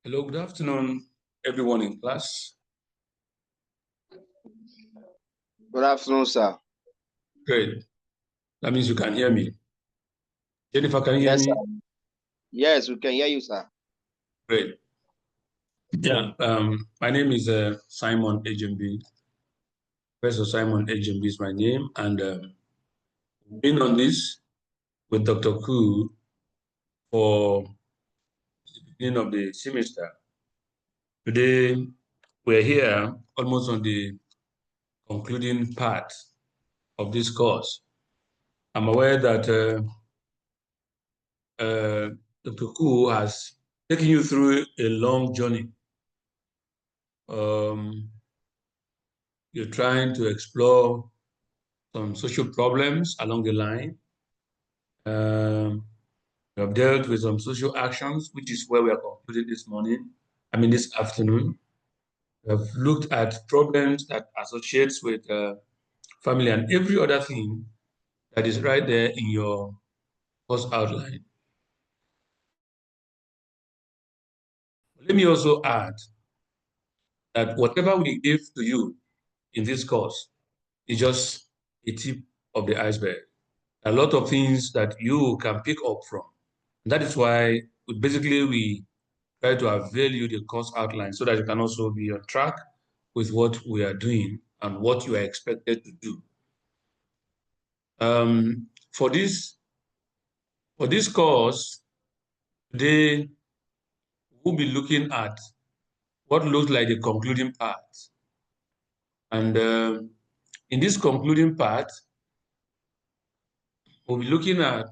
Hello, good afternoon, everyone in class. Good afternoon, sir. Great. That means you can hear me. Jennifer, can you hear Yes, me? sir. Yes, we can hear you, sir. Great. Yeah, my name is Simon HMB. Professor Simon HMB is my name, and been on this with Dr. Koo for the beginning of the semester. Today, we're here almost on the concluding part of this course. I'm aware that Dr. Koo has taken you through a long journey. You're trying to explore some social problems along the line. We have dealt with some social actions, which is where we are concluding this afternoon. We have looked at problems that associates with family and every other thing that is right there in your course outline. Let me also add that whatever we give to you in this course is just a tip of the iceberg. A lot of things that you can pick up from. That is why we try to avail you the course outline so that you can also be on track with what we are doing and what you are expected to do. For this course, today we'll be looking at what looks like the concluding part. And in this concluding part, we'll be looking at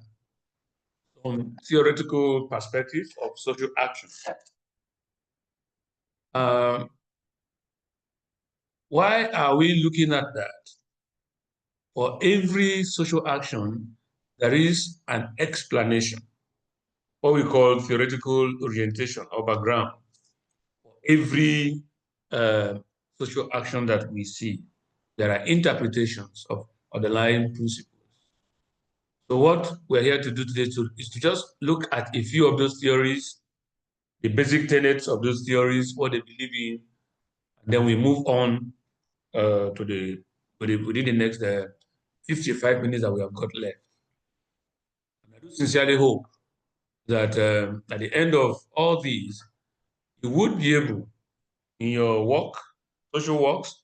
some theoretical perspective of social action. Why are we looking at that? For every social action, there is an explanation, what we call theoretical orientation or background. For every social action that we see, there are interpretations of underlying principles. So what we're here to do today is to just look at a few of those theories, the basic tenets of those theories, what they believe in, and then we move on within the next 55 minutes that we have got left. And I do sincerely hope that at the end of all these, you would be able, in your work, social works,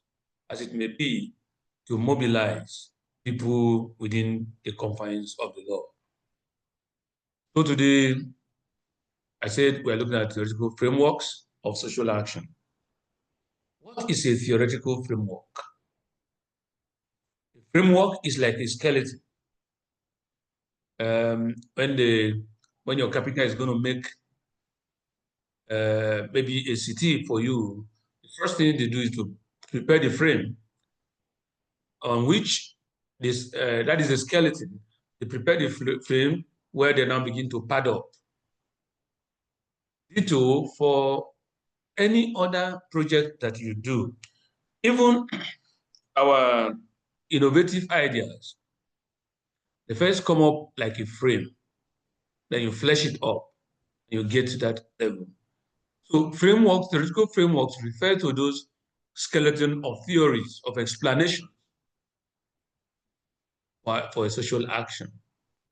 as it may be, to mobilize people within the confines of the law. So today, I said we're looking at theoretical frameworks of social action. What is a theoretical framework? A framework is like a skeleton. When your carpenter is going to make maybe a city for you, the first thing they do is to prepare the frame on which that is a skeleton. They prepare the frame where they now begin to pad up. Ditto for any other project that you do. Even our innovative ideas, they first come up like a frame, then you flesh it up, and you get to that level. So frameworks, theoretical frameworks refer to those skeleton of theories, of explanation for a social action.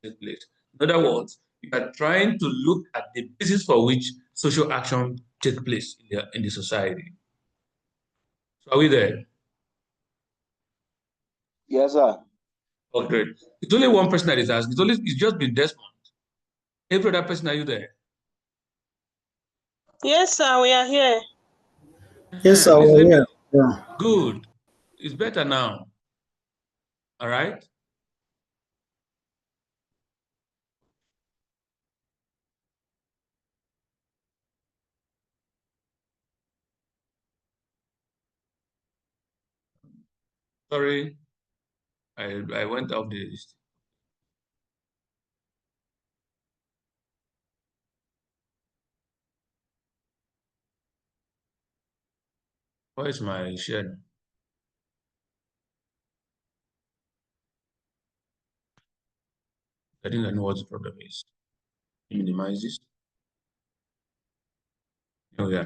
In other words, you are trying to look at the basis for which social action takes place in the society. So are we there? Yes, sir. Oh, great. It's only one person that is asking. It's just been Desmond. Every other person, are you there? Yes, sir, we are here. Yes, sir. Please, Yeah. Yeah. good. It's better now. All right. Sorry, I went off the list. Where is my share? I think I know what the problem is. Minimize this. Oh, yeah.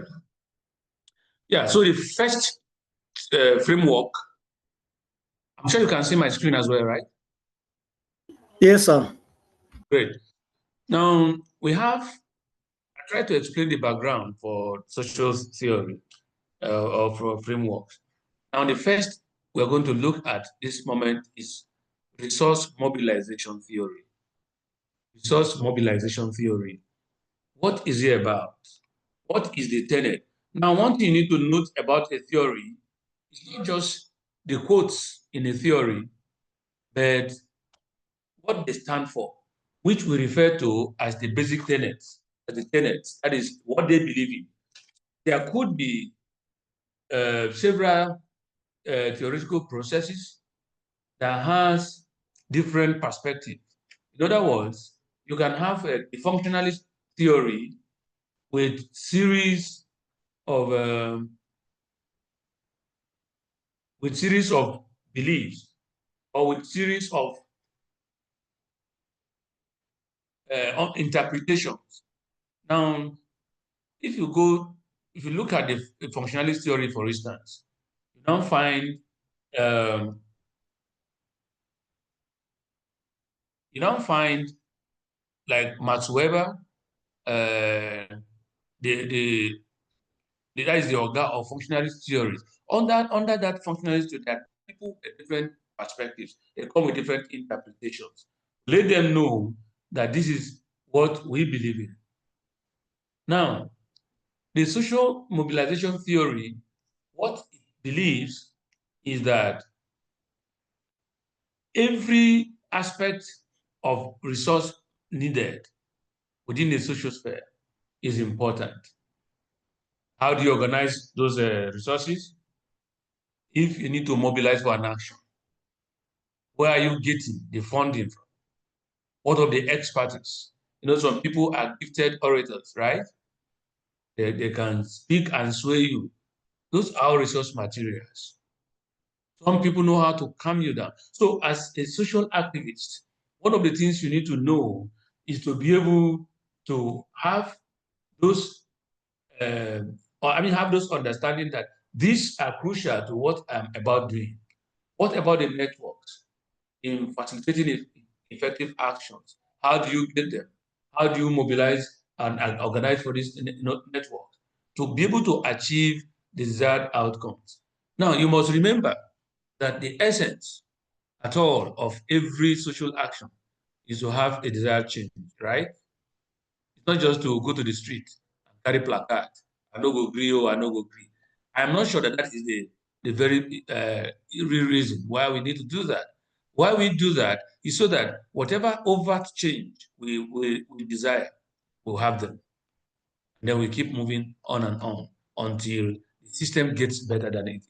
Yeah, so the first framework, I'm sure you can see my screen as well, right? Yes, sir. Great. Now, I tried to explain the background for social theory or for frameworks. Now, the first we're going to look at this moment is resource mobilization theory. Resource mobilization theory. What is it about? What is the tenet? Now, one thing you need to note about a theory is not just the quotes in a theory, but what they stand for, which we refer to as the basic tenets, that is what they believe in. There could be several theoretical processes that has different perspectives. In other words, you can have a functionalist theory with of um, series of beliefs or with series of interpretations. Now, if you look at the functionalist theory, for instance, you now find um, like Max Weber, uh, the that is the organ of functionalist theories. Under that functionalist theory, there are people with different perspectives. They come with different interpretations. Let them know that this is what we believe in. Now, the social mobilization theory, what it believes is that every aspect of resource needed within the social sphere is important. How do you organize those resources? If you need to mobilize for an action, where are you getting the funding from? What of the expertise? Some people are gifted orators, right? They can speak and sway you. Those are resource materials. Some people know how to calm you down. So as a social activist, one of the things you need to know is to be able to have those, have those understanding that these are crucial to what I'm about doing. What about the networks? in facilitating effective actions. How do you get them? How do you mobilize and organize for this network to be able to achieve desired outcomes? Now, you must remember that the essence at all of every social action is to have a desired change, right? It's not just to go to the street and carry placard. I no go agree, or I no go agree. I'm not sure that that is the very real reason why we need to do that. Why we do that is so that whatever overt change we desire, we'll have them. And then we keep moving on and on until the system gets better than it is.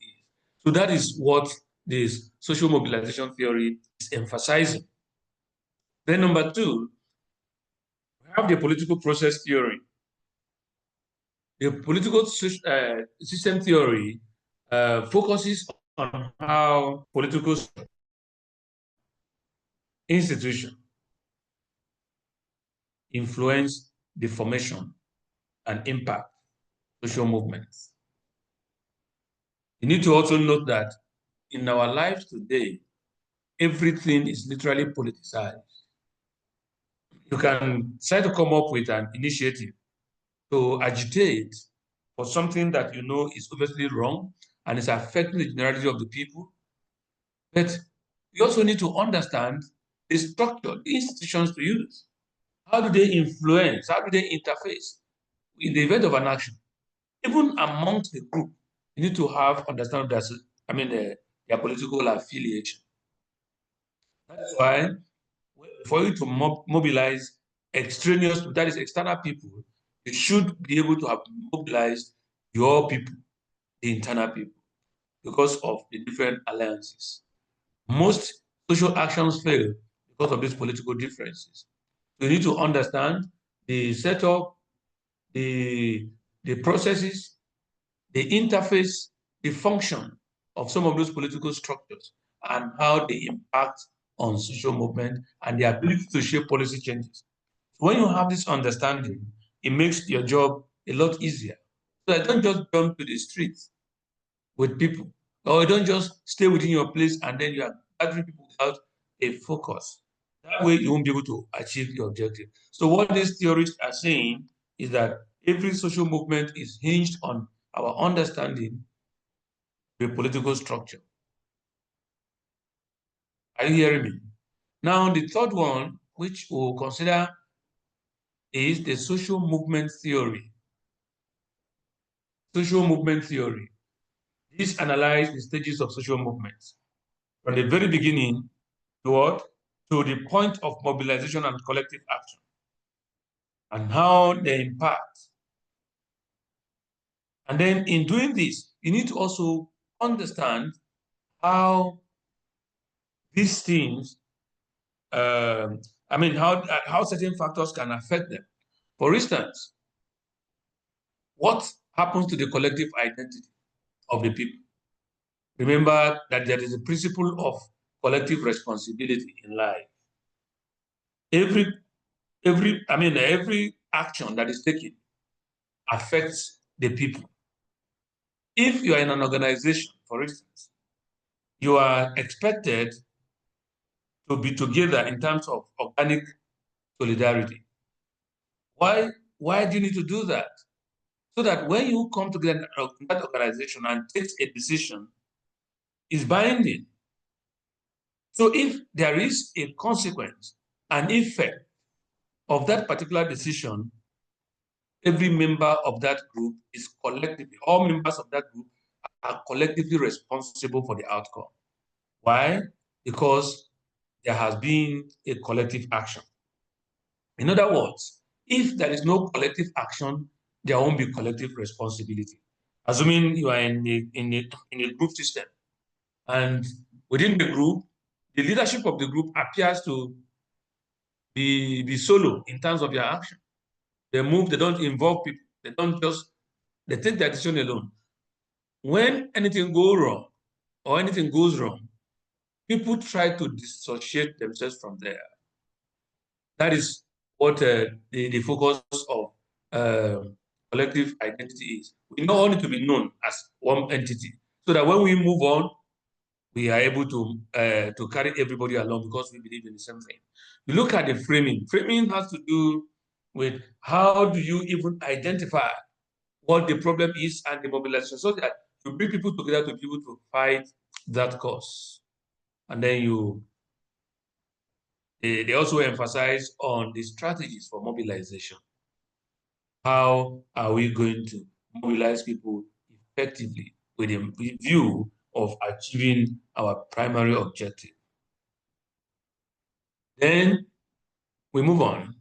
So that is what this social mobilization theory is emphasizing. Then number two, we have the political process theory. The political system theory focuses on how political institutions influence the formation and impact social movements. You need to also note that in our lives today, everything is literally politicized. You can try to come up with an initiative to agitate for something that you know is obviously wrong and is affecting the generality of the people. But you also need to understand the structure, the institutions to use. How do they influence? How do they interface in the event of an action? Even amongst the group, you need to have understand that, their political affiliation. That's why for you to mobilize extraneous, that is external people, you should be able to have mobilized your people, the internal people, because of the different alliances. Most social actions fail because of these political differences. You need to understand the setup, the processes, the interface, the function of some of those political structures and how they impact on social movement and the ability to shape policy changes. So when you have this understanding, it makes your job a lot easier. So I don't just jump to the streets with people, or you don't just stay within your place and then you are gathering people without a focus. That way you won't be able to achieve your objective. So what these theorists are saying is that every social movement is hinged on our understanding the political structure. Are you hearing me? Now, the third one, which we'll consider, is the social movement theory. Social movement theory. This analyzes the stages of social movements from the very beginning to what? To the point of mobilization and collective action, and how they impact. And then in doing this, you need to also understand how these things, how certain factors can affect them. For instance, what happens to the collective identity of the people? Remember that there is a principle of collective responsibility in life. Every action that is taken affects the people. If you are in an organization, for instance, you are expected to be together in terms of organic solidarity. Why do you need to do that? So that when you come together in that organization and take a decision, it's binding. So if there is a consequence, an effect of that particular decision, every member of that group is collectively, all members of that group are collectively responsible for the outcome. Why? Because there has been a collective action. In other words, if there is no collective action, there won't be collective responsibility. Assuming you are in a group system, and within the group, the leadership of the group appears to be solo in terms of their action. They move, they don't involve people, they take their decision alone. When anything goes wrong or anything goes wrong, people try to dissociate themselves from there. That is what the focus of collective identity is. We all need to be known as one entity, so that when we move on, we are able to carry everybody along because we believe in the same thing. We look at the framing. Framing has to do with how do you even identify what the problem is and the mobilization, so that you bring people together to be able to fight that cause. And then they also emphasize on the strategies for mobilization. How are we going to mobilize people effectively with a view of achieving our primary objective? Then we move on.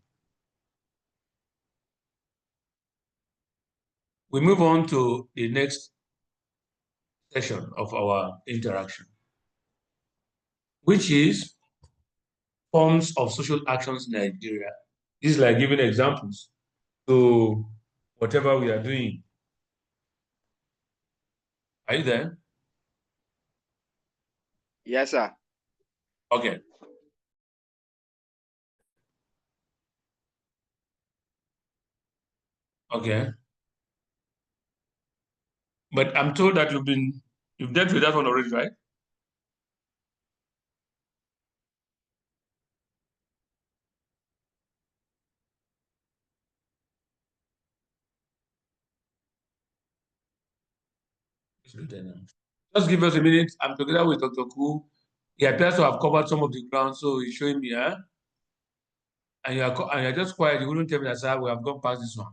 We move on to the next section of our interaction, which is forms of social actions in Nigeria. This is like giving examples to whatever we are doing. Are you there? Yes, sir. Okay. Okay. But I'm told that you've dealt with that one already, right? Just give us a minute. I'm together with Dr. Ku. He appears to have covered some of the ground, so he's showing me, huh? And you're just quiet. You wouldn't tell me that, sir, we have gone past this one.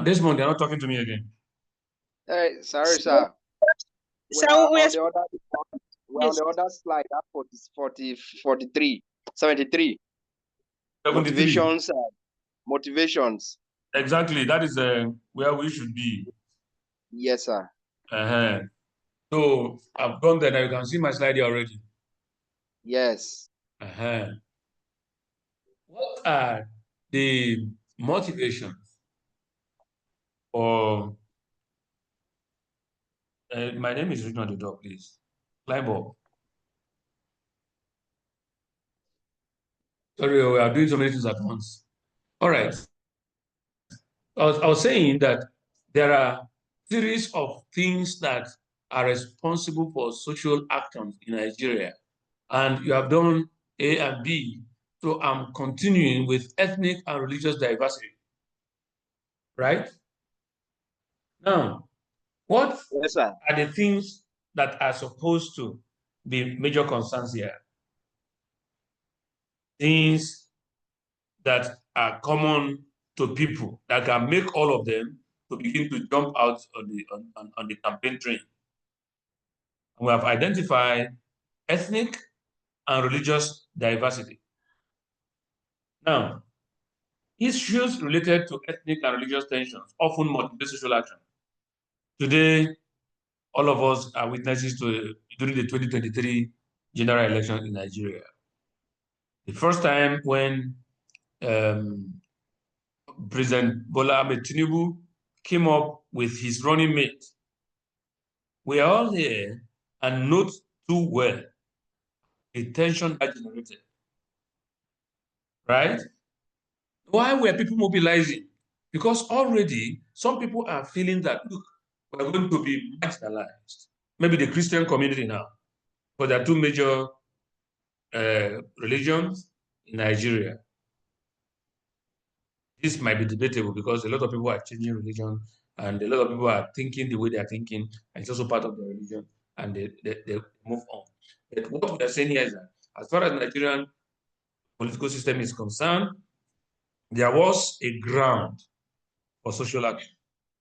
This month, they're not talking to me again. Hey, sorry, sir. So We're on the other slide, that 43, 73. 73. Motivations. Exactly. That is where we should be. Yes, sir. So I've gone there. Now you can see my slide here already. Yes. What are the motivations for my name is written on the door, please. Climb up. Sorry, we are doing so many things at once. All right. I was saying that there are series of things that are responsible for social actions in Nigeria. And you have done A and B. So I'm continuing with ethnic and religious diversity. Right? Now, what Yes, sir. are the things that are supposed to be major concerns here? Things that are common to people that can make all of them to begin to jump out on the campaign train. We have identified ethnic and religious diversity. Now, issues related to ethnic and religious tensions often motivate social action. Today, all of us are witnesses to during the 2023 general election in Nigeria. The first time when President Bola Ahmed Tinubu came up with his running mate, we are all here and note too well the tension that generated. Right? Why were people mobilizing? Because already some people are feeling that, look, we're going to be marginalized. Maybe the Christian community now, but there are two major religions in Nigeria. This might be debatable because a lot of people are changing religion and a lot of people are thinking the way they are thinking, and it's also part of their religion, and they move on. But what we are saying here is that as far as Nigerian political system is concerned, there was a ground for social action.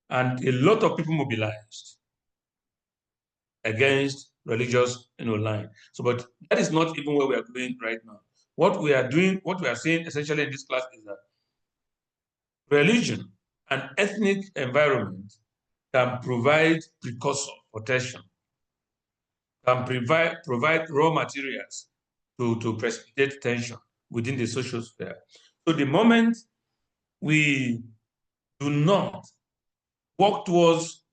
And a lot of people mobilized against religious line. So, but that is not even where we are going right now. What we are doing, what we are saying essentially in this class is that religion and ethnic environment can provide precursor protection, can provide raw materials to precipitate tension within the social sphere. So the moment we do not work towards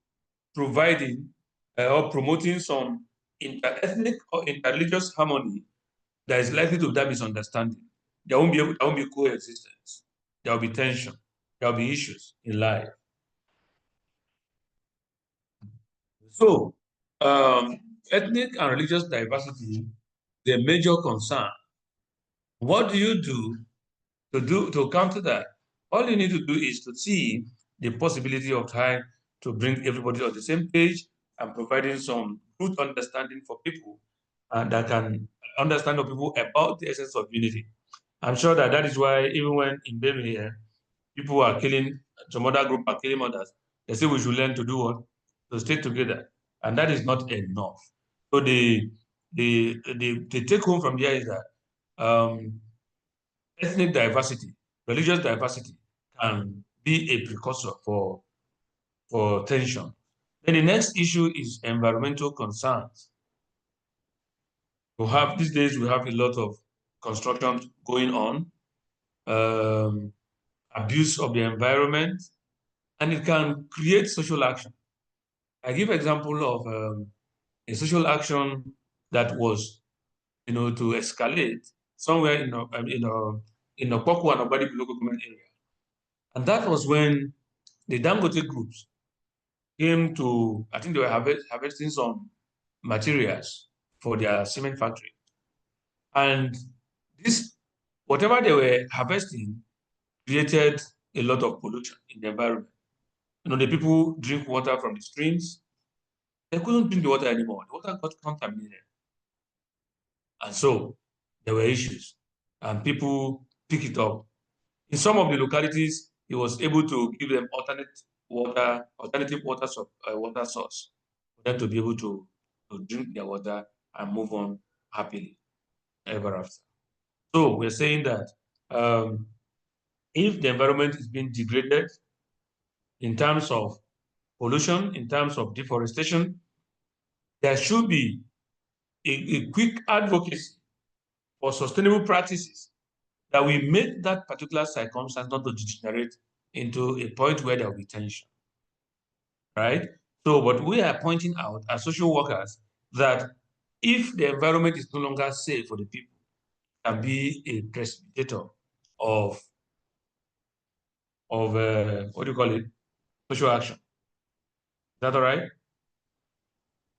providing or promoting some inter-ethnic or inter-religious harmony, there is likely to be that misunderstanding. There won't be coexistence. There will be tension. There will be issues in life. So, ethnic and religious diversity is a major concern. What do you do to counter that? All you need to do is to see the possibility of trying to bring everybody on the same page and providing some good understanding for people and that can understand the people about the essence of unity. I'm sure that that is why even when in Birmingham, people are killing, some other group are killing others, they say we should learn to do what? To stay together. And that is not enough. So the take home from here is that ethnic diversity, religious diversity can be a precursor for tension. Then the next issue is environmental concerns. These days we have a lot of construction going on, abuse of the environment, and it can create social action. I give example of a social action that was, to escalate somewhere in Okpoko and Obadi local government area, and that was when the Dangote groups came to. I think they were harvesting some materials for their cement factory, and this whatever they were harvesting created a lot of pollution in the environment. The people drink water from the streams. They couldn't drink the water anymore. The water got contaminated. And so there were issues. And people pick it up. In some of the localities, he was able to give them alternative water source for them to be able to drink their water and move on happily ever after. So we're saying that if the environment is being degraded in terms of pollution, in terms of deforestation, there should be a quick advocacy for sustainable practices that will make that particular circumstance not to degenerate into a point where there will be tension, right? So what we are pointing out as social workers that if the environment is no longer safe for the people, it can be a precipitator of what do you call it? Social action. Is that all right?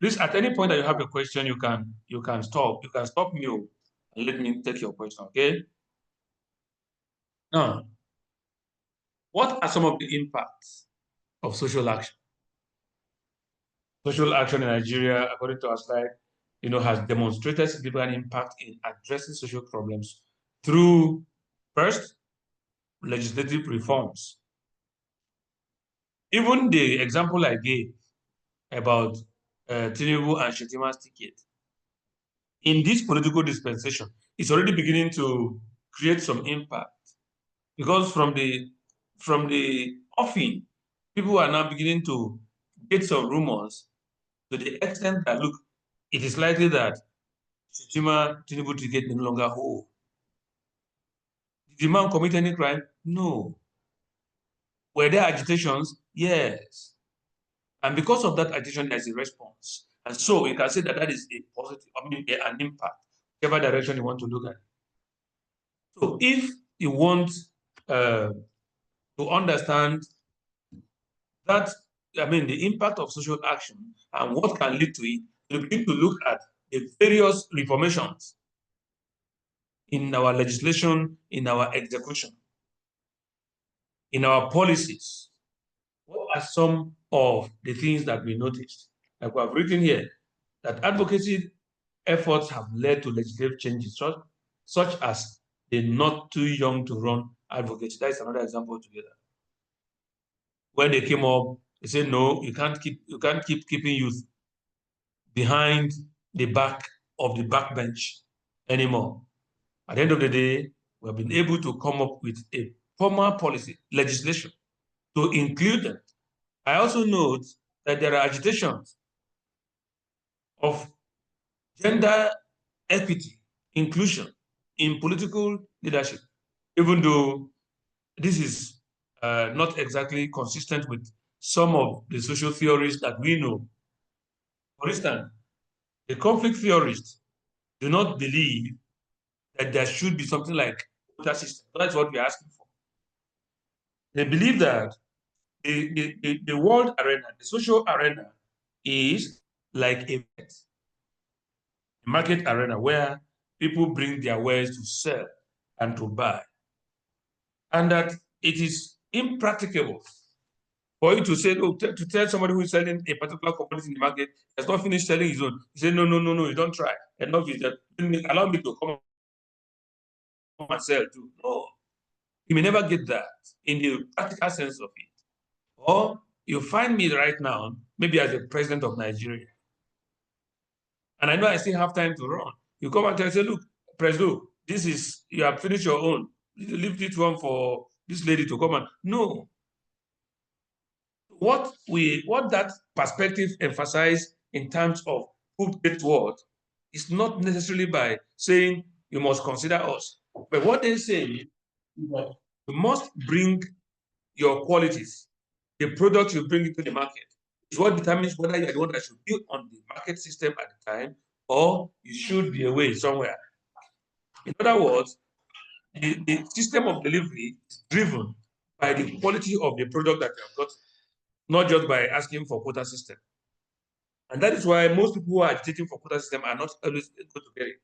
Please, at any point that you have a question, you can stop. You can stop me and let me take your question, okay? Now, what are some of the impacts of social action? Social action in Nigeria, according to our slide, has demonstrated significant impact in addressing social problems through, first, legislative reforms. Even the example I gave about Tinubu and Shetima's ticket, in this political dispensation, it's already beginning to create some impact because from the offing, people are now beginning to get some rumors to the extent that, look, it is likely that Shetima Tinubu ticket no longer hold. Did the man commit any crime? No. Were there agitations? Yes. And because of that agitation, there's a response. And so you can say that is a positive, an impact, whichever direction you want to look at. So if you want to understand that, the impact of social action and what can lead to it, you begin to look at the various reformations in our legislation, in our execution, in our policies. What are some of the things that we noticed? Like we have written here, that advocacy efforts have led to legislative changes, such as the not too young to run advocacy. That is another example together. When they came up, they said, no, you can't keep keeping youth behind the back of the backbench anymore. At the end of the day, we have been able to come up with a formal policy, legislation, to include them. I also note that there are agitations of gender equity, inclusion in political leadership, even though this is not exactly consistent with some of the social theories that we know. For instance, the conflict theorists do not believe that there should be something like quota system. That's what we're asking for. They believe that the world arena, the social arena, is like a market arena where people bring their wares to sell and to buy. And that it is impracticable for you to say, oh, to tell somebody who is selling a particular commodity in the market, has not finished selling his own. You say, no, no, no, no, you don't try. Enough is that. Allow me to come and sell too. No, you may never get that in the practical sense of it. Or you find me right now, maybe as the president of Nigeria, and I know I still have time to run. You come and tell, say, look, President, this is, you have finished your own. You leave this one for this lady to come and, no. What that perspective emphasizes in terms of who gets what is not necessarily by saying you must consider us. But what they say is that you must bring your qualities. The product you bring into the market is what determines whether you're the one that should be on the market system at the time or you should be away somewhere. In other words, the system of delivery is driven by the quality of the product that you have got, not just by asking for quota system. And that is why most people who are agitating for quota system are not always going to get it.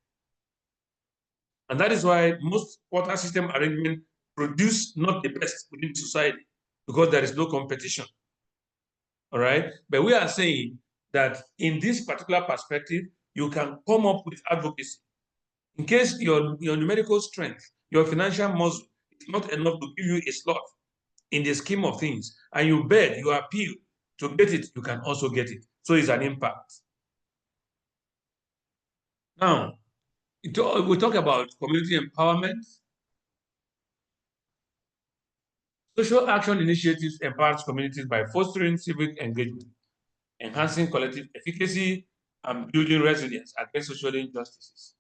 And that is why most quota system arrangement produce not the best within society because there is no competition. All right. But we are saying that in this particular perspective, you can come up with advocacy. In case your numerical strength, your financial muscle is not enough to give you a slot in the scheme of things, and you beg, you appeal to get it, you can also get it. So it's an impact. Now, we talk about community empowerment. Social action initiatives empowers communities by fostering civic engagement, enhancing collective efficacy, and building resilience against social injustices.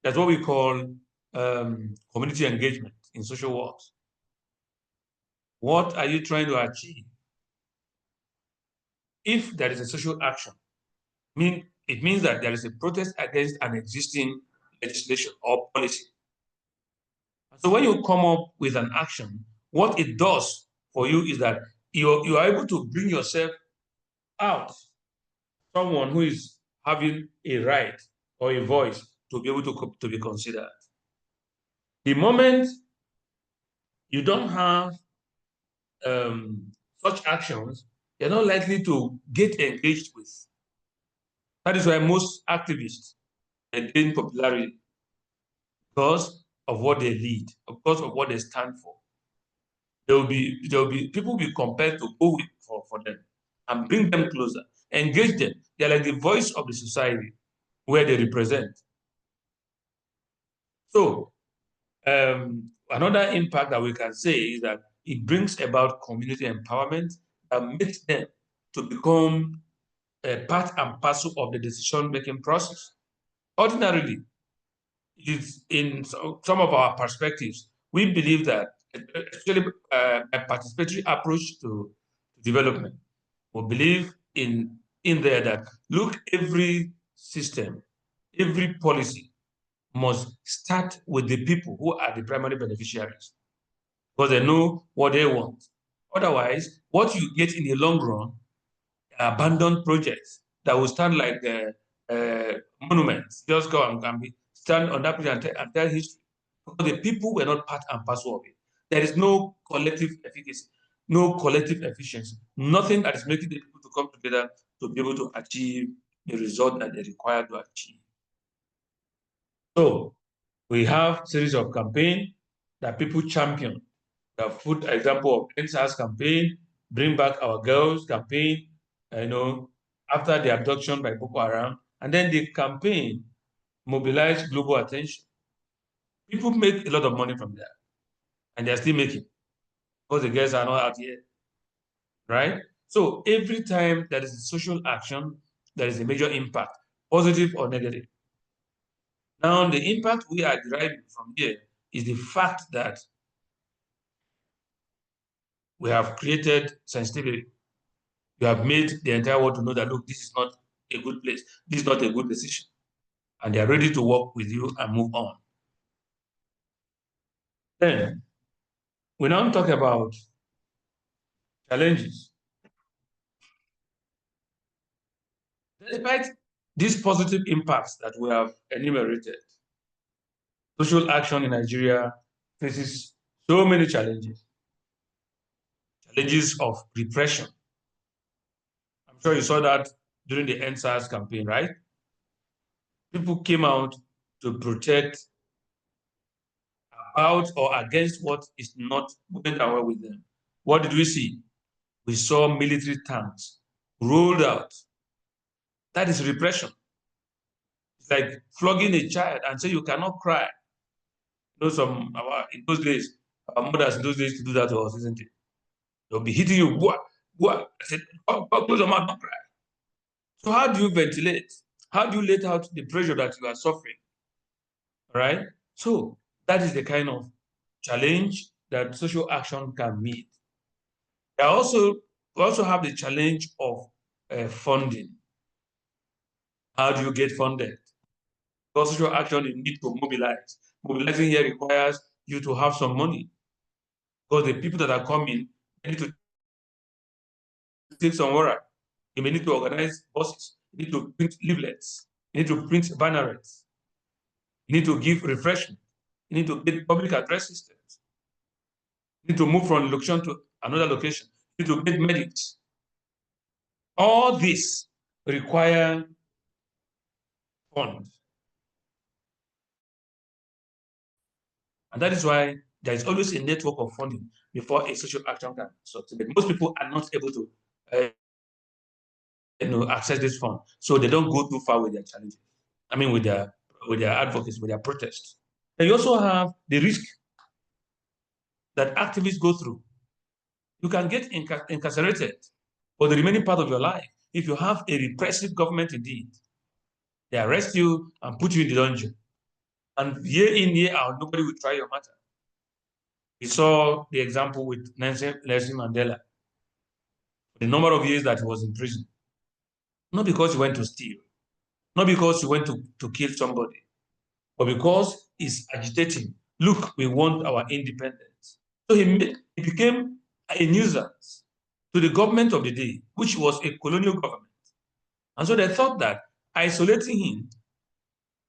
That's what we call community engagement in social works. What are you trying to achieve? If there is a social action, it means that there is a protest against an existing legislation or policy. So when you come up with an action, what it does for you is that you are able to bring yourself out, someone who is having a right or a voice to be able to be considered. The moment you don't have such actions, you're not likely to get engaged with. That is why most activists gain popularity because of what they lead, because of what they stand for. There will be people will be compelled to go with for them and bring them closer, engage them. They're like the voice of the society where they represent. So another impact that we can say is that it brings about community empowerment that makes them to become a part and parcel of the decision-making process. Ordinarily, it's in some of our perspectives, we believe that, especially a participatory approach to development, we believe in there that, look, every system, every policy must start with the people who are the primary beneficiaries because they know what they want. Otherwise, what you get in the long run are abandoned projects that will stand like monuments, just go and be stand on that place and tell history. Because the people were not part and parcel of it. There is no collective efficacy, no collective efficiency, nothing that is making the people to come together to be able to achieve the result that they require to achieve. So we have series of campaign that people champion. The food example of NSAS campaign, Bring Back Our Girls campaign, after the abduction by Boko Haram, and then the campaign mobilized global attention. People make a lot of money from that, and they're still making because the girls are not out yet, right? So every time there is a social action, there is a major impact, positive or negative. Now, the impact we are deriving from here is the fact that we have created sensitivity. You have made the entire world to know that, look, this is not a good place. This is not a good decision. And they are ready to work with you and move on. Then, we now talk about challenges. Despite these positive impacts that we have enumerated, social action in Nigeria faces so many challenges. Challenges of repression. I'm sure you saw that during the NSAS campaign, right? People came out to protest about or against what is not going down well with them. What did we see? We saw military tanks rolled out. That is repression. It's like flogging a child and say you cannot cry. You know, in those days, our mothers in those days to do that to us, isn't it? They'll be hitting you. What? I said, close your mouth, don't cry. So how do you ventilate? How do you let out the pressure that you are suffering? All right? So that is the kind of challenge that social action can meet. We also have the challenge of funding. How do you get funded? Because social action, you need to mobilize. Mobilizing here requires you to have some money. Because the people that are coming, they need to take some water. You may need to organize buses. You need to print leaflets. You need to print banners. You need to give refreshment. You need to get public address systems. You need to move from location to another location. You need to get medics. All this require funds. And that is why there is always a network of funding before a social action can succeed. Most people are not able to access this fund, so they don't go too far with their challenges. I mean, with their advocacy, with their protests. And you also have the risk that activists go through. You can get incarcerated for the remaining part of your life if you have a repressive government indeed. They arrest you and put you in the dungeon. And year in, year out, nobody will try your matter. We saw the example with Nelson Mandela, the number of years that he was in prison. Not because he went to steal, not because he went to kill somebody, but because he's agitating. Look, we want our independence. So he became a nuisance to the government of the day, which was a colonial government. And so they thought that isolating him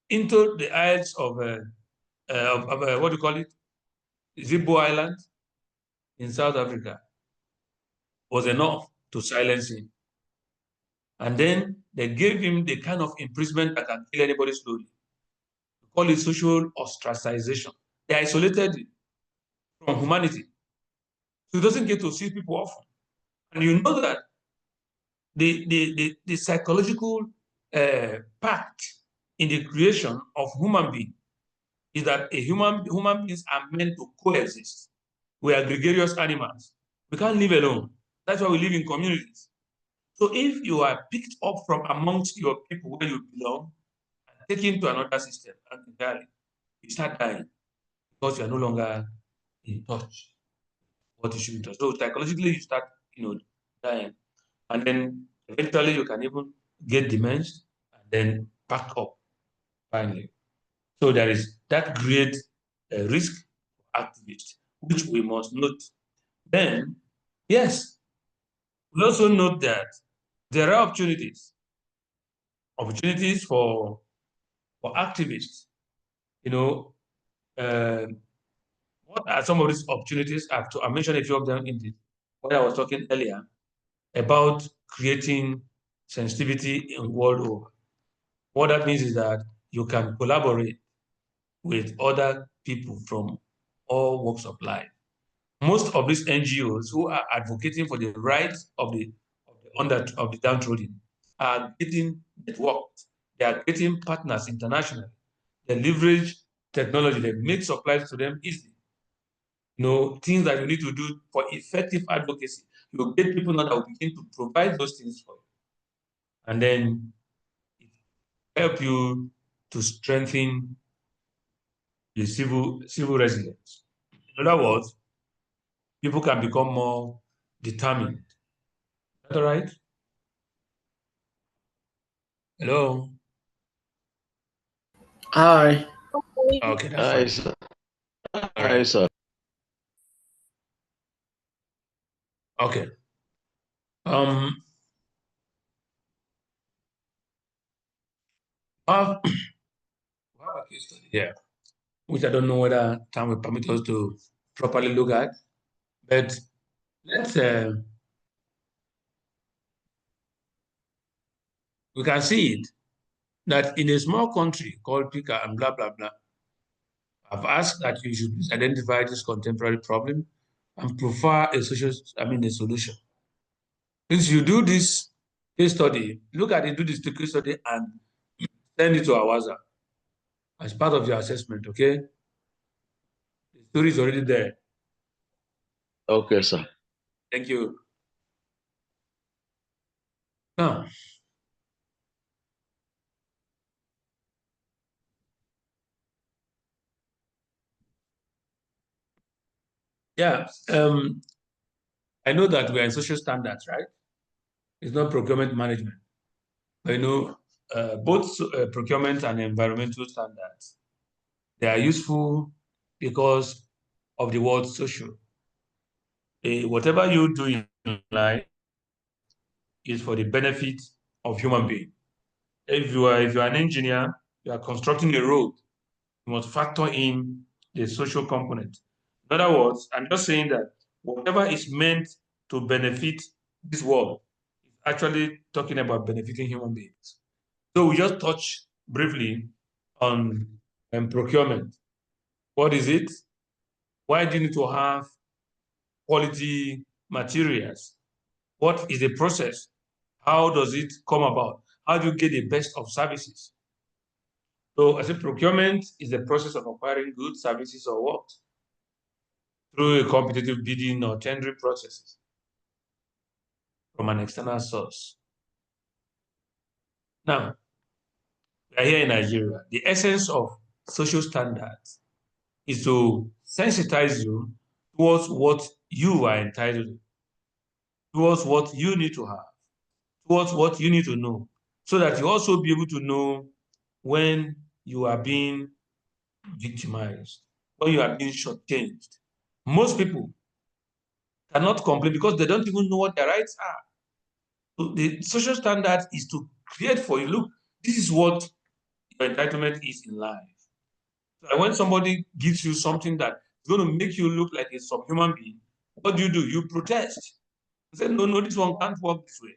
into the isles of what do you call it? Zibo Island in South Africa was enough to silence him. And then they gave him the kind of imprisonment that can kill anybody slowly. We call it social ostracization. They isolated him from humanity. So he doesn't get to see people often. And you know that the psychological pact in the creation of human being is that human beings are meant to coexist. We are gregarious animals. We can't live alone. That's why we live in communities. So if you are picked up from amongst your people where you belong and taken to another system entirely, you start dying because you are no longer in touch with what you should be touch. So psychologically you start, dying. And then eventually you can even get dementia and then pack up finally. So there is that great risk for activists, which we must note. Then, yes, we also note that there are opportunities for activists. What are some of these opportunities? I mentioned a few of them in what I was talking earlier about creating sensitivity in world over. What that means is that you can collaborate with other people from all walks of life. Most of these NGOs who are advocating for the rights of the downtrodden are getting networked. They are getting partners internationally. They leverage technology. They make supplies to them easily. Things that you need to do for effective advocacy. You get people now that will begin to provide those things for you. And then it help you to strengthen the civil resilience. In other words, people can become more determined. Is that all right? Hello? Hi. Okay, that's Hi, fine. sir. All Hi, right. sir. Okay. Um, I have a case study here, which I don't know whether time will permit us to properly look at, but let's we can see it that in a small country called Pika and blah blah blah, I've asked that you should please identify this contemporary problem and provide a a solution. Since you do this case study, look at it, do this case study and send it to our WhatsApp as part of your assessment, okay? The story is already there. Okay, sir. Thank you. Now, yeah, I know that we are in social standards, right? It's not procurement management. But both procurement and environmental standards, they are useful because of the word social. Whatever you do in life is for the benefit of human being. If you are an engineer, you are constructing a road, you must factor in the social component. In other words, I'm just saying that whatever is meant to benefit this world is actually talking about benefiting human beings. So we just touch briefly on procurement. What is it? Why do you need to have quality materials? What is the process? How does it come about? How do you get the best of services? So I said procurement is the process of acquiring goods, services, or what? Through a competitive bidding or tendering processes from an external source. Now, we are here in Nigeria. The essence of social standards is to sensitize you towards what you are entitled to, towards what you need to have, towards what you need to know, so that you also be able to know when you are being victimized, when you are being shortchanged. Most people cannot complain because they don't even know what their rights are. So the social standard is to create for you, look, this is what your entitlement is in life. So when somebody gives you something that is going to make you look like a subhuman being, what do? You protest. You say, no, this one can't work this way.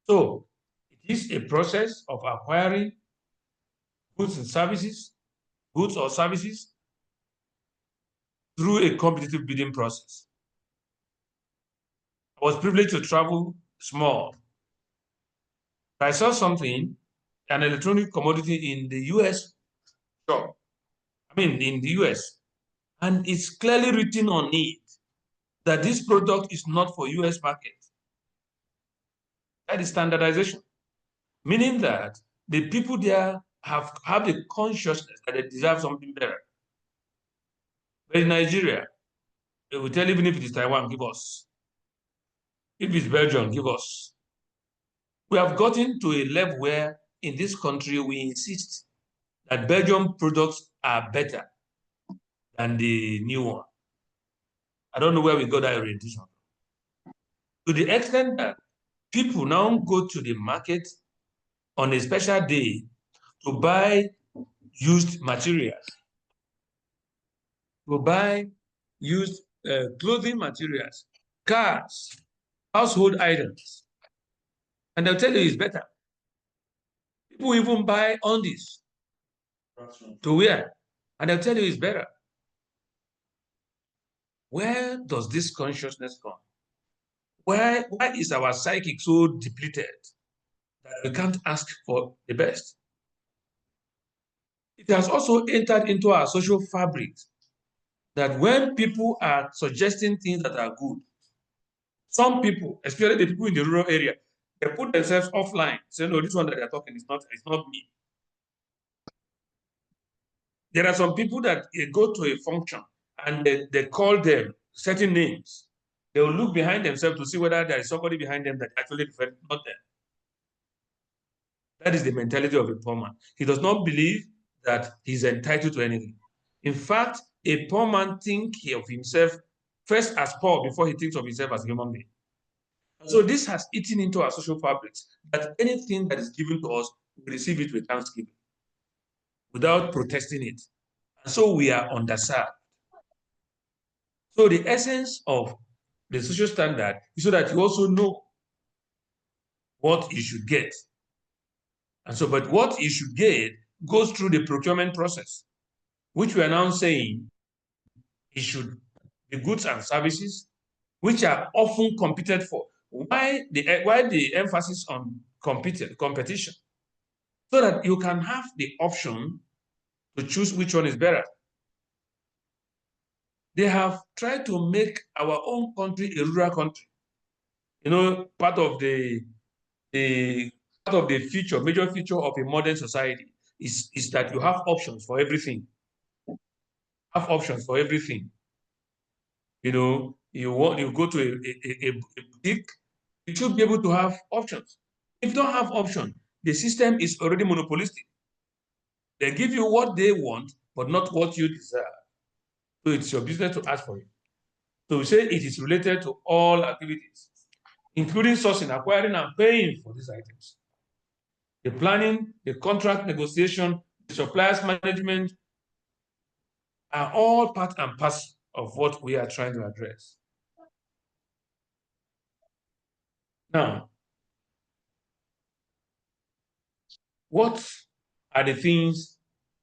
So it is a process of acquiring goods and services, goods or services through a competitive bidding process. I was privileged to travel small. I saw something, an electronic commodity in the US shop, in the US, and it's clearly written on it that this product is not for US market. That is standardization, meaning that the people there have the consciousness that they deserve something better. But in Nigeria, they will tell even if it is Taiwan, give us. If it's Belgium, give us. We have gotten to a level where in this country we insist that Belgium products are better than the new one. I don't know where we got that orientation. To the extent that people now go to the market on a special day to buy used materials, to buy used clothing materials, cars, household items, and they'll tell you it's better. People even buy undies to wear, and they'll tell you it's better. Where does this consciousness come? Why is our psychic so depleted that we can't ask for the best? It has also entered into our social fabric that when people are suggesting things that are good, some people, especially the people in the rural area, they put themselves offline, say, no, this one that they're talking is not me. There are some people that go to a function and they call them certain names. They will look behind themselves to see whether there is somebody behind them that actually refers not them. That is the mentality of a poor man. He does not believe that he's entitled to anything. In fact, a poor man thinks of himself first as poor before he thinks of himself as a human being. So this has eaten into our social fabrics that anything that is given to us, we receive it with thanksgiving without protesting it. And so we are underserved. So the essence of the social standard is so that you also know what you should get. And so, but what you should get goes through the procurement process, which we are now saying it should be goods and services, which are often competed for. Why the emphasis on competition? So that you can have the option to choose which one is better. They have tried to make our own country a rural country. You know, part of the major feature of a modern society is that you have options for everything. Have options for everything. You know, you go to a boutique, you should be able to have options. If you don't have option, the system is already monopolistic. They give you what they want, but not what you deserve. So it's your business to ask for it. So we say it is related to all activities, including sourcing, acquiring, and paying for these items. The planning, the contract negotiation, the suppliers management are all part and parcel of what we are trying to address. Now, what are the things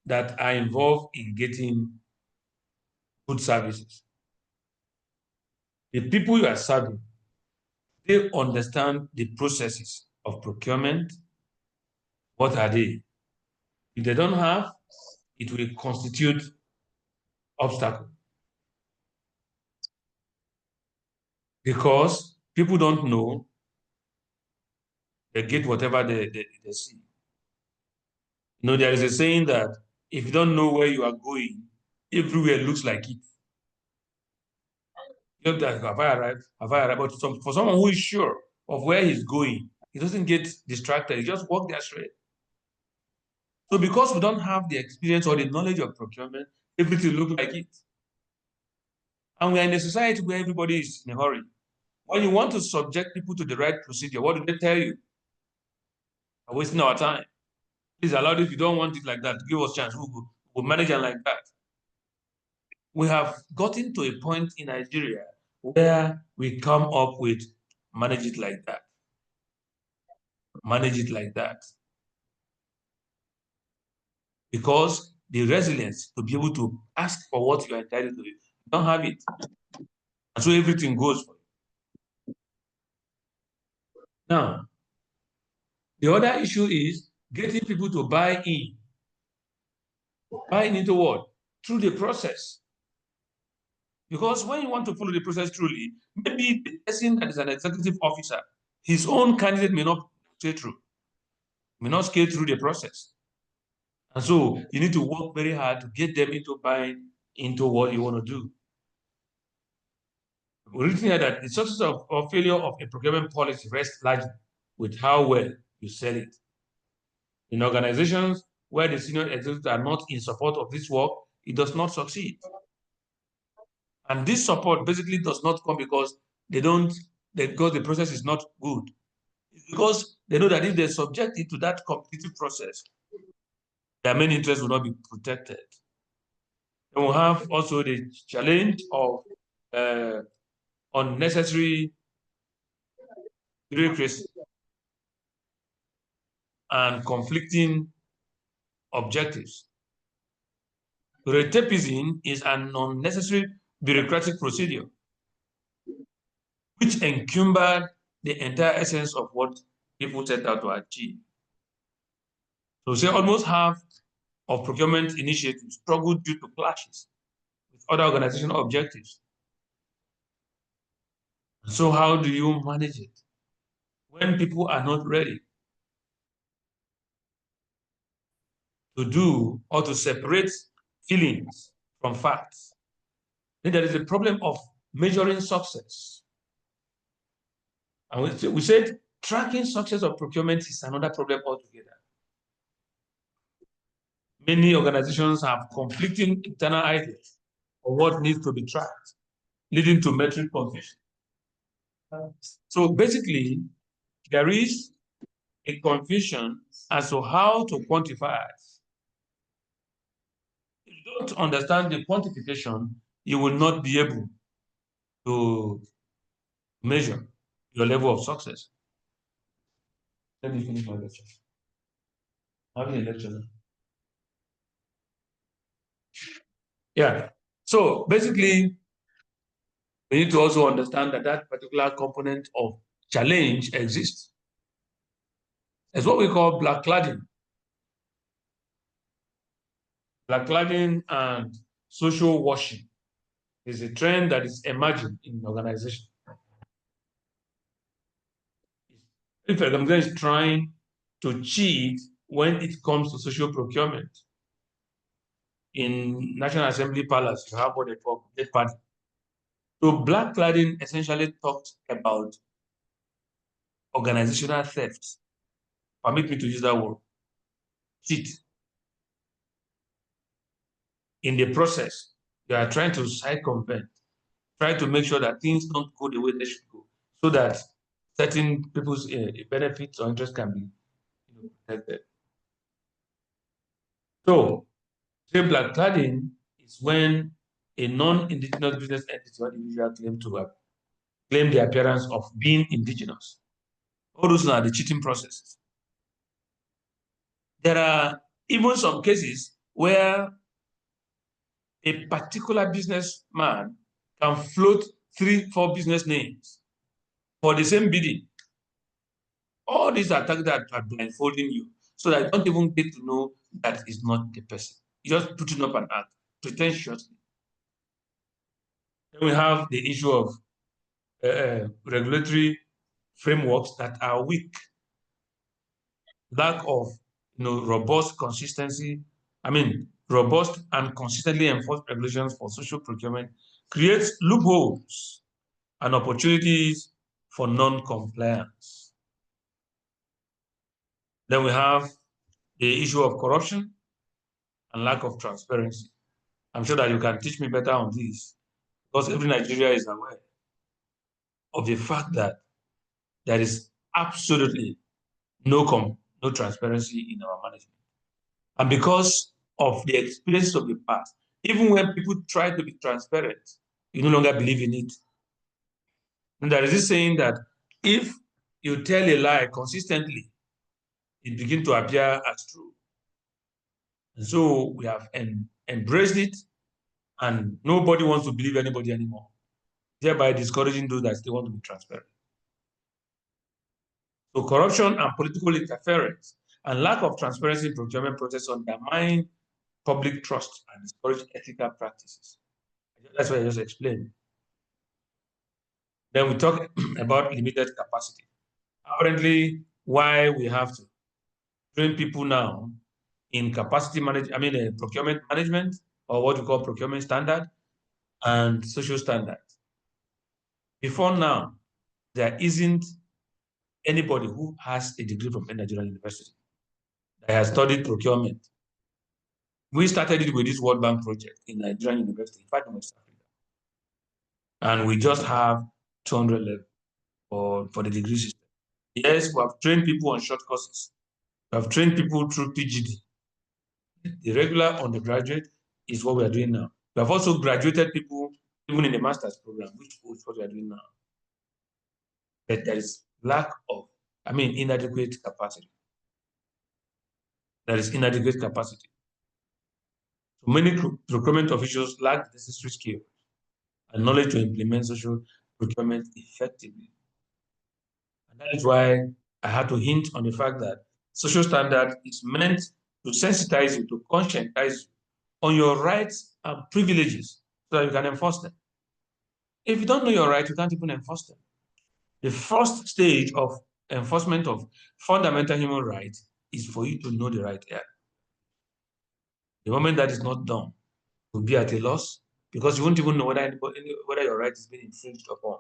that are involved in getting good services? The people you are serving, they understand the processes of procurement. What are they? If they don't have, it will constitute obstacle. Because people don't know, they get whatever they see. You know, there is a saying that if you don't know where you are going, everywhere looks like it. You have to have I arrived? Have I arrived? But for someone who is sure of where he's going, he doesn't get distracted. He just walks there straight. So because we don't have the experience or the knowledge of procurement, everything looks like it. And we are in a society where everybody is in a hurry. When you want to subject people to the right procedure, what do they tell you? We're wasting our time. Please allow it. If you don't want it like that, give us a chance. We'll manage it like that. We have gotten to a point in Nigeria where we come up with manage it like that. Manage it like that. Because the resilience to be able to ask for what you are entitled to, you don't have it. And so everything goes for you. Now, the other issue is getting people to buy in. Buy into what? Through the process. Because when you want to follow the process truly, maybe the person that is an executive officer, his own candidate may not stay through, may not scale through the process. And so you need to work very hard to get them into buying into what you want to do. We're looking at that the success or failure of a procurement policy rests largely with how well you sell it. In organizations where the senior executives are not in support of this work, it does not succeed. And this support basically does not come because because the process is not good. It's because they know that if they subject it to that competitive process, their main interests will not be protected. And we'll have also the challenge of unnecessary bureaucracy and conflicting objectives. Red tapeism is an unnecessary bureaucratic procedure which encumbered the entire essence of what people set out to achieve. So say almost half of procurement initiatives struggle due to clashes with other organizational objectives. So how do you manage it? When people are not ready to do or to separate feelings from facts, then there is a problem of measuring success. And we said tracking success of procurement is another problem altogether. Many organizations have conflicting internal ideas of what needs to be tracked. leading to metric confusion. So basically, there is a confusion as to how to quantify. If you don't understand the quantification, you will not be able to measure your level of success. Let me finish my lecture. I'm having a lecture now. Yeah. So basically, we need to also understand that that particular component of challenge exists. It's what we call blackcladding. Blackcladding and social washing is a trend that is emerging in organizations. If an organization is trying to cheat when it comes to social procurement, in National Assembly Palace, you have what they call public party. So blackcladding essentially talks about organizational theft. Permit me to use that word. Cheat. In the process, you are trying to circumvent, try to make sure that things don't go the way they should go, so that certain people's benefits or interests can be protected. So, blackcladding is when a non-indigenous business entity or individual claim the appearance of being indigenous. All those are the cheating processes. There are even some cases where a particular businessman can float 3-4 business names for the same bidding. All these are targeted at blindfolding you, so that you don't even get to know that is not the person. You're just putting up an act pretentiously. Then we have the issue of regulatory frameworks that are weak, lack of robust and consistently enforced regulations for social procurement creates loopholes and opportunities for non-compliance. Then we have the issue of corruption and lack of transparency. I'm sure that you can teach me better on this, because every Nigerian is aware of the fact that there is absolutely no transparency in our management. And because of the experiences of the past, even when people try to be transparent, you no longer believe in it. And there is this saying that if you tell a lie consistently, it begins to appear as true. And so we have embraced it, and nobody wants to believe anybody anymore, thereby discouraging those that still want to be transparent. So corruption and political interference and lack of transparency in procurement process undermine public trust and discourage ethical practices. That's what I just explained. Then we talk about limited capacity. Apparently, why we have to train people now in capacity management, procurement management, or what we call procurement standard and social standard. Before now, there isn't anybody who has a degree from a Nigerian university that has studied procurement. We started it with this World Bank project in Nigerian university, in fact, in West Africa. And we just have 200 level for the degree system. Yes, we have trained people on short courses. We have trained people through PGD. The regular undergraduate is what we are doing now. We have also graduated people even in the master's program, which is what we are doing now. But there is lack of, inadequate capacity. There is inadequate capacity. So many procurement officials lack the necessary skills and knowledge to implement social procurement effectively. And that is why I had to hint on the fact that social standard is meant to sensitize you, to conscientize you on your rights and privileges so that you can enforce them. If you don't know your rights, you can't even enforce them. The first stage of enforcement of fundamental human rights is for you to know the right. The moment that is not done, you'll be at a loss because you won't even know whether your right is being infringed upon.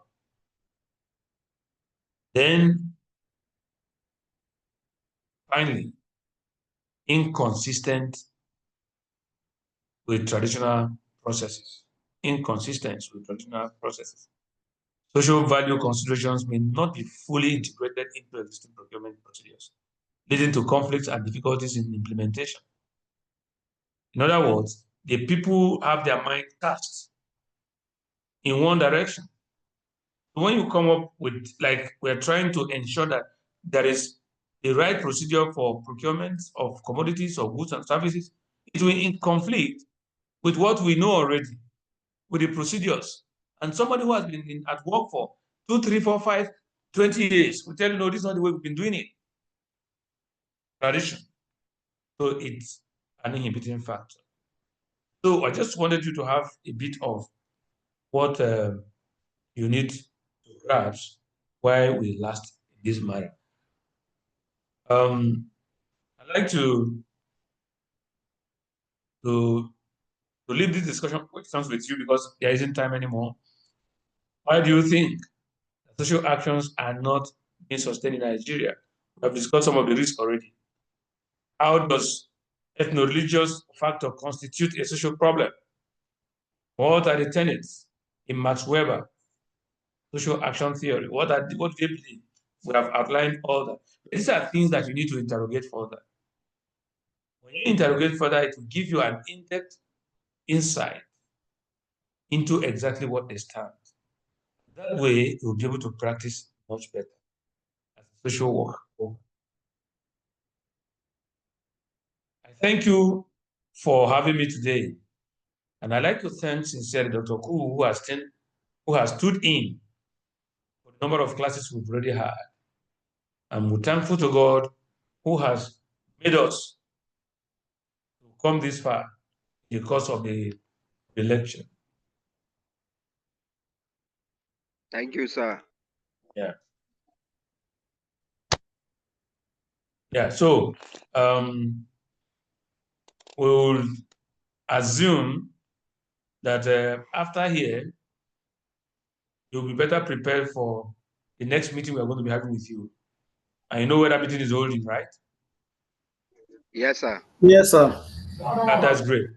Then, finally, inconsistent with traditional processes. inconsistent with traditional processes. Social value considerations may not be fully integrated into existing procurement procedures, leading to conflicts and difficulties in implementation. In other words, the people have their mind cast in one direction. When you come up with, like, we're trying to ensure that there is the right procedure for procurement of commodities or goods and services, it will in conflict with what we know already, with the procedures. And somebody who has been at work for 2, 3, 4, 5, 20 years will tell you, no, this is not the way we've been doing it. Tradition. So it's an inhibiting factor. So I just wanted you to have a bit of what you need to grasp why we last in this matter. I'd like to leave this discussion questions with you because there isn't time anymore. Why do you think that social actions are not being sustained in Nigeria? We have discussed some of the risks already. How does ethno-religious factor constitute a social problem? What are the tenets in Max Weber social action theory? What do they believe? We have outlined all that. These are things that you need to interrogate further. When you interrogate further, it will give you an in-depth insight into exactly what they stand. That way, you'll be able to practice much better as a social worker. I thank you for having me today. And I'd like to thank sincerely Dr. Ku, who has stood in for the number of classes we've already had. And we're thankful to God who has made us to come this far in the course of the lecture. Thank you, sir. Yeah. Yeah, so we'll assume that after here, you'll be better prepared for the next meeting we're going to be having with you. And you know where that meeting is holding, right? Yes, sir. Yes, sir. That's great.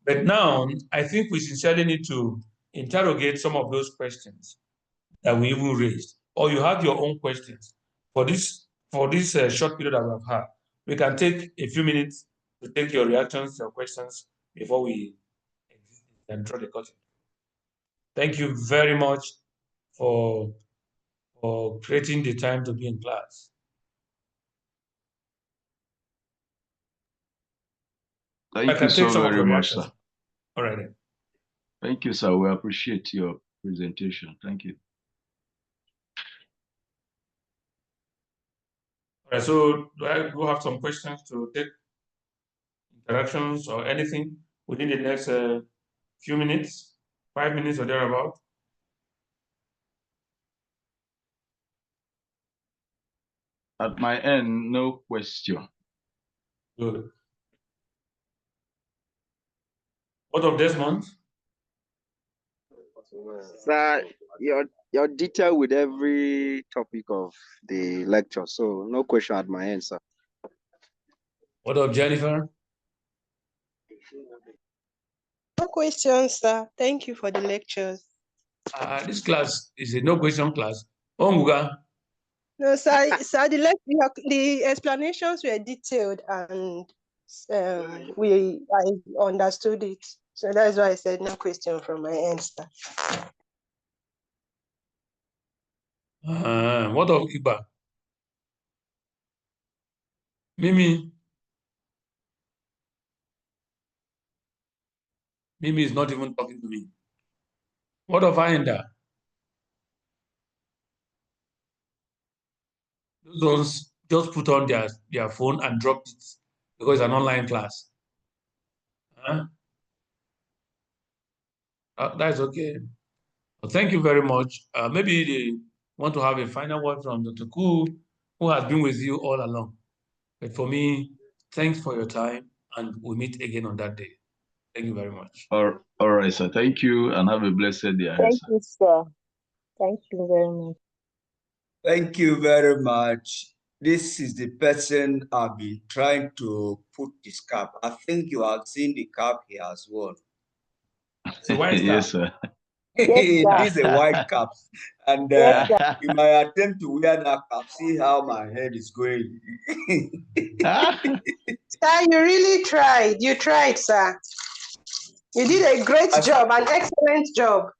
But now, I think we sincerely need to interrogate some of those questions that we even raised. Or you have your own questions. For this short period that we have had, we can take a few minutes to take your reactions, your questions, before we draw the curtain. Thank you very much for creating the time to be in class. Thank you so very much, sir. All right then. Thank you, sir. We appreciate your presentation. Thank you. All right, so do I have some questions to take, interactions or anything within the next few minutes, 5 minutes or thereabout? At my end, no question. Good. What of Desmond? Sir, you're detailed with every topic of the lecture, so no question at my end, sir. What of Jennifer? No questions, sir. Thank you for the lectures. This class is a no question class. Onguga. No, sir, the explanations were detailed and I understood it. So that's why I said no question from my end, sir. What of Iba? Mimi? Mimi is not even talking to me. What of Ainda? Those ones just put on their phone and dropped it because it's an online class. That's okay. Well, thank you very much. Maybe they want to have a final word from Dr. Ku, who has been with you all along. But for me, thanks for your time, and we'll meet again on that day. Thank you very much. All right, sir. Thank you, and have a blessed day ahead, Thank you, sir. Thank you very much. Thank you very much. This is the person I've been trying to put this cap. I think you have seen the cap here as well. It's a white Yes, cap. sir. This is a white cap. And Yes, sir. in my attempt to wear that cap, see how my head is going. Sir, you really tried. You tried, sir. You did a great job, an excellent job.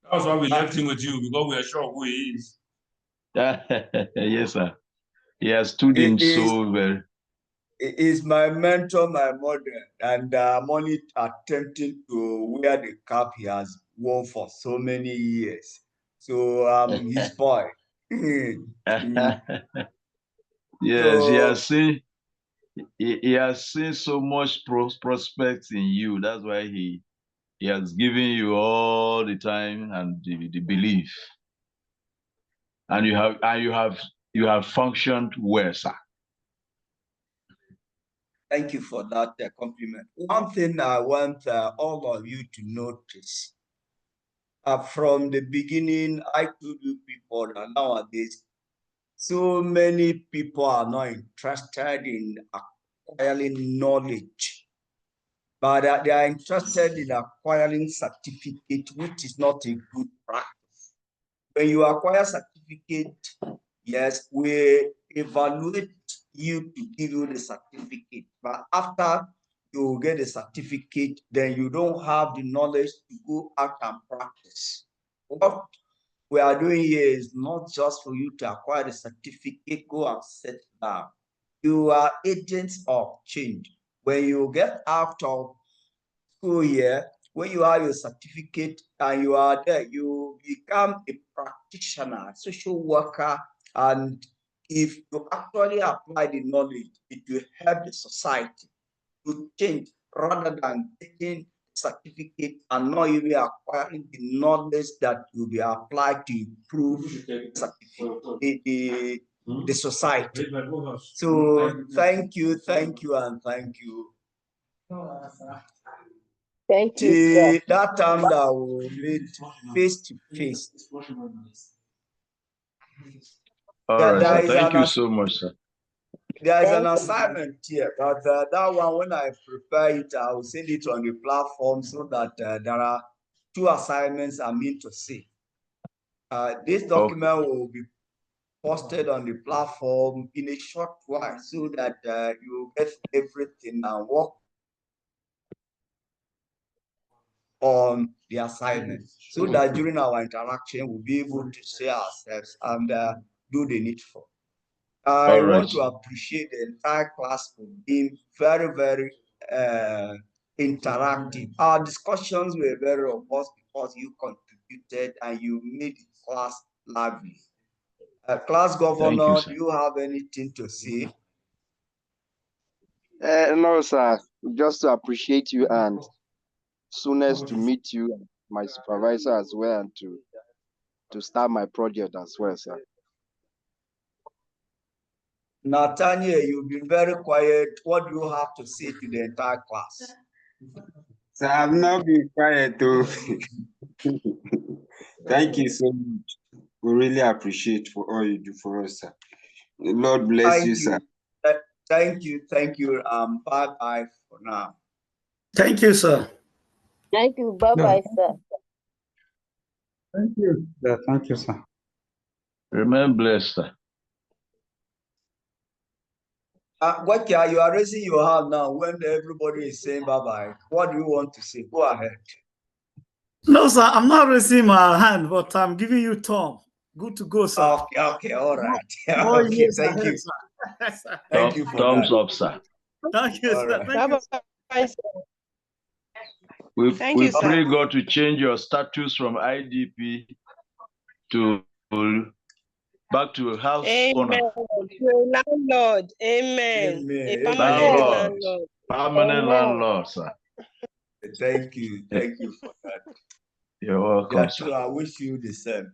That's why we left him with you, because we are sure who he is. Yes, sir. He has stood in so very. It is my mentor, my model, and I'm only attempting to wear the cap he has worn for so many years. So I'm his boy. Yes, he has seen so much prospects in you. That's why he has given you all the time and the belief. And you have functioned well, sir. Thank you for that compliment. One thing I want all of you to notice, from the beginning, I told you people that nowadays, so many people are not interested in acquiring knowledge, but they are interested in acquiring certificate, which is not a good practice. When you acquire certificate, yes, we evaluate you to give you the certificate. But after you get the certificate, then you don't have the knowledge to go out and practice. What we are doing here is not just for you to acquire the certificate, go and sit down. You are agents of change. When you get out of school year, when you have your certificate and you are there, you become a practitioner, social worker, and if you actually apply the knowledge, it will help the society to change rather than getting certificate and not even acquiring the knowledge that will be applied to improve the society. So thank you, and thank you. Thank you, sir. That time that we meet face to face. All right, sir. Thank you so much, sir. There is an assignment here, but that one, when I prepare it, I will send it on the platform so that there are 2 assignments I mean to see. This document will be posted on the platform in a short while so that you get everything and work on the assignment so that during our interaction we'll be able to see ourselves and do the needful. I want to appreciate the entire class for being very, very interactive. Our discussions were very robust because you contributed and you made the class lively. Class governor, do you have anything to say? No, sir. Just to appreciate you and soonest to meet you, my supervisor as well, and to start my project as well, sir. Nathaniel, you've been very quiet. What do you have to say to the entire class? So I've not been quiet though. Thank you so much. We really appreciate for all you do for us, sir. The Lord bless you, sir. Thank you. Bye-bye for now. Thank you, sir. Thank you. Bye-bye, sir. Thank you. Thank you, sir. Remain blessed, sir. Gwakia, you are raising your hand now when everybody is saying bye-bye. What do you want to say? Go ahead. No, sir, I'm not raising my hand, but I'm giving you Tom. Good to go, sir. Okay, all right. Oh, Okay, yes, thank you. Sir. Thank you for thumbs that. up, sir. Thank you, sir. Right. Thank you, sir. Bye-bye, We you, sir. pray God to change your status from IDP to back to a house owner. To a landlord. Amen. Amen. A permanent landlord. Permanent landlord, sir. Thank you for that. You're welcome, sir. I wish you the same.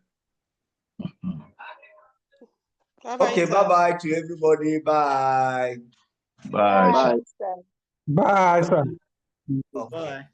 Bye-bye, Okay, sir. bye-bye to everybody. Bye. Bye, sir. Sir. Bye, sir. Okay. Bye.